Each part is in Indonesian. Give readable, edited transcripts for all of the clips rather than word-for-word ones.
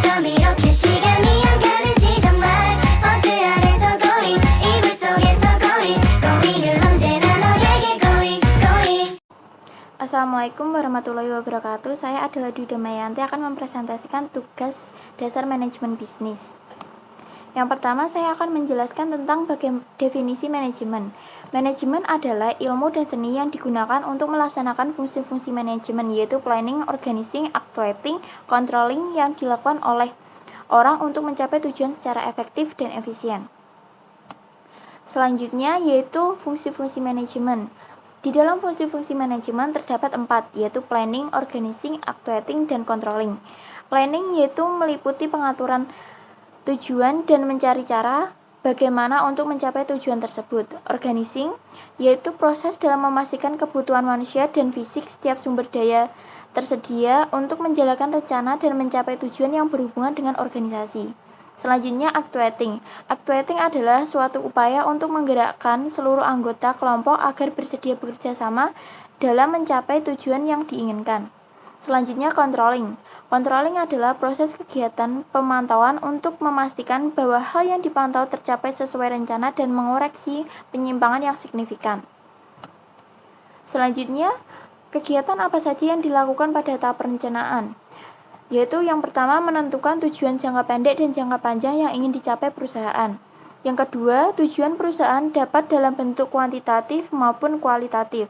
좀 이렇게 시간이 안 가는지 정말 버스 안에서 going 이불 속에서 going은 언제나 너에게 going. Assalamualaikum warahmatullahi wabarakatuh. Saya adalah Duda Mayanti akan mempresentasikan tugas dasar manajemen bisnis. Yang pertama, saya akan menjelaskan tentang definisi manajemen. Manajemen adalah ilmu dan seni yang digunakan untuk melaksanakan fungsi-fungsi manajemen, yaitu planning, organizing, actuating, controlling yang dilakukan oleh orang untuk mencapai tujuan secara efektif dan efisien. Selanjutnya, yaitu fungsi-fungsi manajemen. Di dalam fungsi-fungsi manajemen terdapat 4, yaitu planning, organizing, actuating, dan controlling. Planning yaitu meliputi pengaturan tujuan dan mencari cara bagaimana untuk mencapai tujuan tersebut. Organizing yaitu proses dalam memastikan kebutuhan manusia dan fisik setiap sumber daya tersedia untuk menjalankan rencana dan mencapai tujuan yang berhubungan dengan organisasi. Selanjutnya, actuating. Actuating adalah suatu upaya untuk menggerakkan seluruh anggota kelompok agar bersedia bekerja sama dalam mencapai tujuan yang diinginkan. Selanjutnya, controlling. Controlling adalah proses kegiatan pemantauan untuk memastikan bahwa hal yang dipantau tercapai sesuai rencana dan mengoreksi penyimpangan yang signifikan. Selanjutnya, kegiatan apa saja yang dilakukan pada tahap perencanaan? Yaitu yang pertama, menentukan tujuan jangka pendek dan jangka panjang yang ingin dicapai perusahaan. Yang kedua, tujuan perusahaan dapat dalam bentuk kuantitatif maupun kualitatif.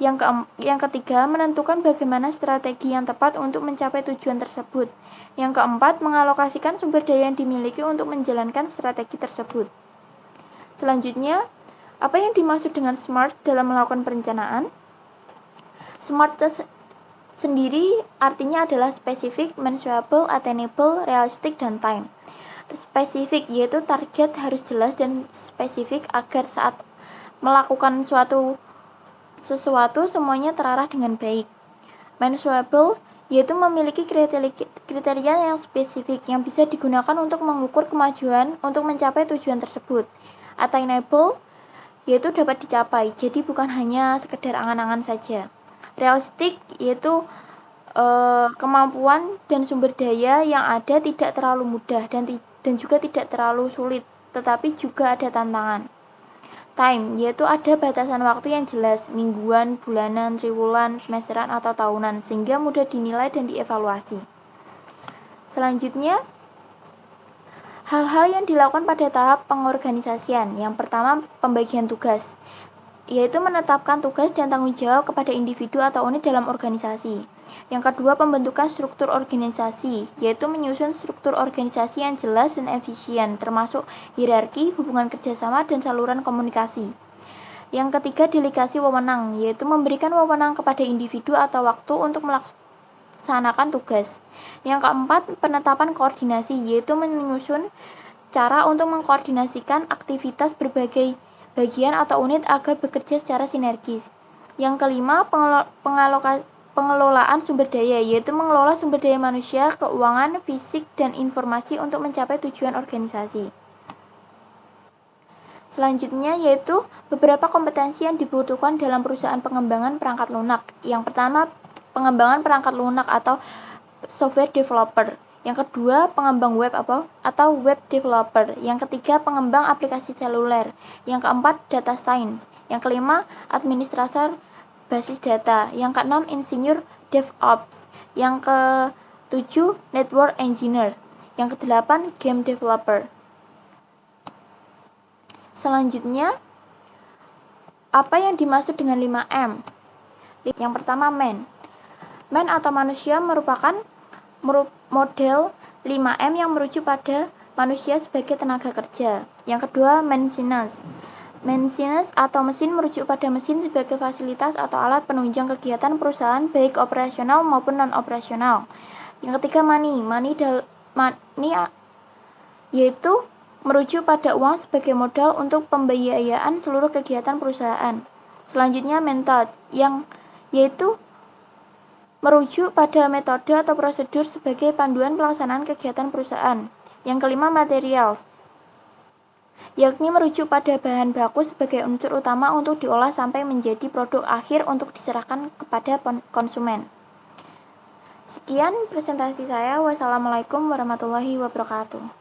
Yang ketiga, menentukan bagaimana strategi yang tepat untuk mencapai tujuan tersebut. Yang keempat, mengalokasikan sumber daya yang dimiliki untuk menjalankan strategi tersebut. Selanjutnya, apa yang dimaksud dengan SMART dalam melakukan perencanaan? SMART sendiri artinya adalah specific, measurable, attainable, realistic, dan time. Spesifik yaitu target harus jelas dan spesifik agar saat melakukan sesuatu semuanya terarah dengan baik. Measurable yaitu memiliki kriteria yang spesifik yang bisa digunakan untuk mengukur kemajuan untuk mencapai tujuan tersebut. Attainable yaitu dapat dicapai, jadi bukan hanya sekedar angan-angan saja. Realistic yaitu kemampuan dan sumber daya yang ada tidak terlalu mudah dan juga tidak terlalu sulit, tetapi juga ada tantangan. Time yaitu ada batasan waktu yang jelas, mingguan, bulanan, triwulan, semesteran, atau tahunan, sehingga mudah dinilai dan dievaluasi. Selanjutnya, hal-hal yang dilakukan pada tahap pengorganisasian. Yang pertama, pembagian tugas, yaitu menetapkan tugas dan tanggung jawab kepada individu atau unit dalam organisasi. Yang kedua, pembentukan struktur organisasi, yaitu menyusun struktur organisasi yang jelas dan efisien, termasuk hierarki, hubungan kerjasama, dan saluran komunikasi. Yang ketiga, delegasi wewenang, yaitu memberikan wewenang kepada individu atau waktu untuk melaksanakan tugas. Yang keempat, penetapan koordinasi, yaitu menyusun cara untuk mengkoordinasikan aktivitas berbagai bagian atau unit agar bekerja secara sinergis. Yang kelima, pengelolaan sumber daya, yaitu mengelola sumber daya manusia, keuangan, fisik, dan informasi untuk mencapai tujuan organisasi. Selanjutnya yaitu beberapa kompetensi yang dibutuhkan dalam perusahaan pengembangan perangkat lunak. Yang pertama, pengembangan perangkat lunak atau software developer. Yang kedua, pengembang web atau web developer. Yang ketiga, pengembang aplikasi seluler. Yang keempat, data science. Yang kelima, administrator basis data. Yang keenam, insinyur DevOps. Yang ketujuh, network engineer. Yang kedelapan, game developer. Selanjutnya, apa yang dimaksud dengan 5M? Yang pertama, man. Man atau manusia merupakan model 5M yang merujuk pada manusia sebagai tenaga kerja. Yang kedua, maintenance. Maintenance atau mesin merujuk pada mesin sebagai fasilitas atau alat penunjang kegiatan perusahaan baik operasional maupun non-operasional. Yang ketiga, money. Money yaitu merujuk pada uang sebagai modal untuk pembiayaan seluruh kegiatan perusahaan. Selanjutnya, method yaitu merujuk pada metode atau prosedur sebagai panduan pelaksanaan kegiatan perusahaan. Yang kelima, materials, yakni merujuk pada bahan baku sebagai unsur utama untuk diolah sampai menjadi produk akhir untuk diserahkan kepada konsumen. Sekian presentasi saya. Wassalamualaikum warahmatullahi wabarakatuh.